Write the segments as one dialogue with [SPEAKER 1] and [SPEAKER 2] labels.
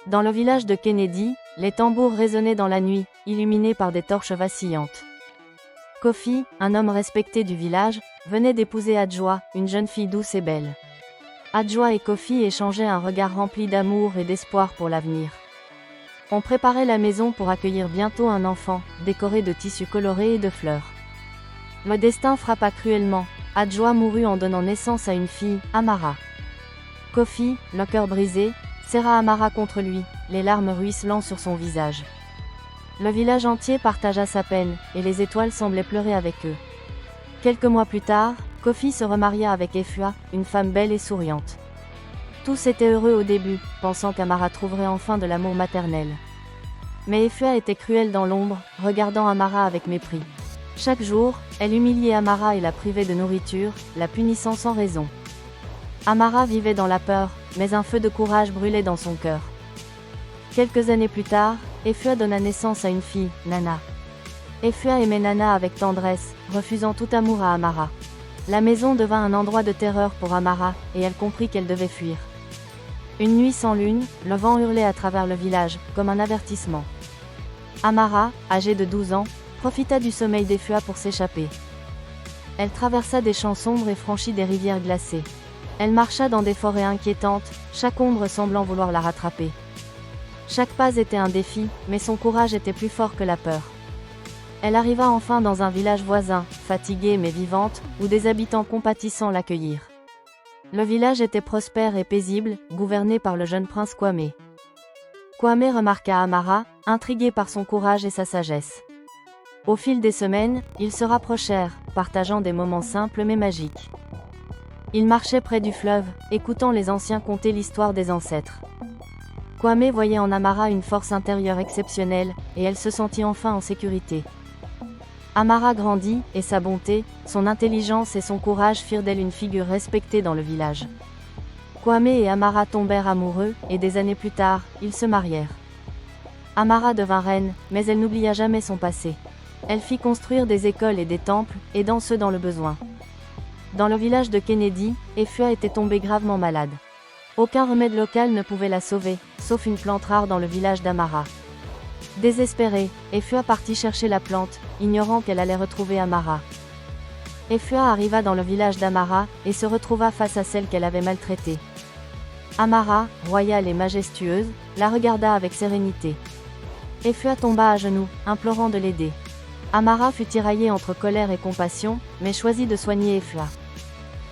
[SPEAKER 1] Dans le village de Kennedy, les tambours résonnaient dans la nuit, illuminés par des torches vacillantes. Kofi, un homme respecté du village, venait d'épouser Adjoa, une jeune fille douce et belle. Adjoa et Kofi échangeaient un regard rempli d'amour et d'espoir pour l'avenir. On préparait la maison pour accueillir bientôt un enfant, décoré de tissus colorés et de fleurs. Le destin frappa cruellement. Adjoa mourut en donnant naissance à une fille, Amara. Kofi, le cœur brisé, serra Amara contre lui, les larmes ruisselant sur son visage. Le village entier partagea sa peine, et les étoiles semblaient pleurer avec eux. Quelques mois plus tard, Kofi se remaria avec Efua, une femme belle et souriante. Tous étaient heureux au début, pensant qu'Amara trouverait enfin de l'amour maternel. Mais Efua était cruelle dans l'ombre, regardant Amara avec mépris. Chaque jour, elle humiliait Amara et la privait de nourriture, la punissant sans raison. Amara vivait dans la peur, mais un feu de courage brûlait dans son cœur. Quelques années plus tard, Efua donna naissance à une fille, Nana. Efua aimait Nana avec tendresse, refusant tout amour à Amara. La maison devint un endroit de terreur pour Amara, et elle comprit qu'elle devait fuir. Une nuit sans lune, le vent hurlait à travers le village, comme un avertissement. Amara, âgée de 12 ans, profita du sommeil d'Efua pour s'échapper. Elle traversa des champs sombres et franchit des rivières glacées. Elle marcha dans des forêts inquiétantes, chaque ombre semblant vouloir la rattraper. Chaque pas était un défi, mais son courage était plus fort que la peur. Elle arriva enfin dans un village voisin, fatiguée mais vivante, où des habitants compatissants l'accueillirent. Le village était prospère et paisible, gouverné par le jeune prince Kwame. Kwame remarqua Amara, intrigué par son courage et sa sagesse. Au fil des semaines, ils se rapprochèrent, partageant des moments simples mais magiques. Ils marchaient près du fleuve, écoutant les anciens conter l'histoire des ancêtres. Kwame voyait en Amara une force intérieure exceptionnelle, et elle se sentit enfin en sécurité. Amara grandit, et sa bonté, son intelligence et son courage firent d'elle une figure respectée dans le village. Kwame et Amara tombèrent amoureux, et des années plus tard, ils se marièrent. Amara devint reine, mais elle n'oublia jamais son passé. Elle fit construire des écoles et des temples, aidant ceux dans le besoin. Dans le village de Kennedy, Efua était tombée gravement malade. Aucun remède local ne pouvait la sauver, sauf une plante rare dans le village d'Amara. Désespérée, Efua partit chercher la plante, ignorant qu'elle allait retrouver Amara. Efua arriva dans le village d'Amara, et se retrouva face à celle qu'elle avait maltraitée. Amara, royale et majestueuse, la regarda avec sérénité. Efua tomba à genoux, implorant de l'aider. Amara fut tiraillée entre colère et compassion, mais choisit de soigner Efua.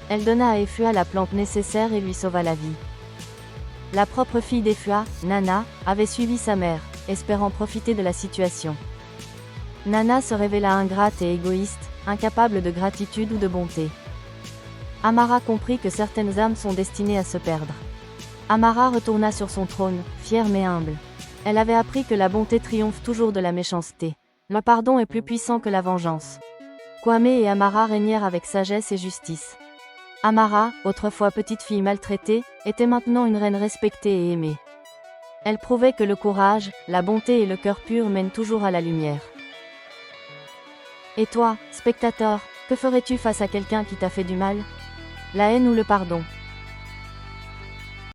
[SPEAKER 1] Elle donna à Efua la plante nécessaire et lui sauva la vie. La propre fille d'Efua, Nana, avait suivi sa mère, espérant profiter de la situation. Nana se révéla ingrate et égoïste, incapable de gratitude ou de bonté. Amara comprit que certaines âmes sont destinées à se perdre. Amara retourna sur son trône, fière mais humble. Elle avait appris que la bonté triomphe toujours de la méchanceté. Le pardon est plus puissant que la vengeance. Kwame et Amara régnèrent avec sagesse et justice. Amara, autrefois petite fille maltraitée, était maintenant une reine respectée et aimée. Elle prouvait que le courage, la bonté et le cœur pur mènent toujours à la lumière. Et toi, spectateur, que ferais-tu face à quelqu'un qui t'a fait du mal? La haine ou le pardon?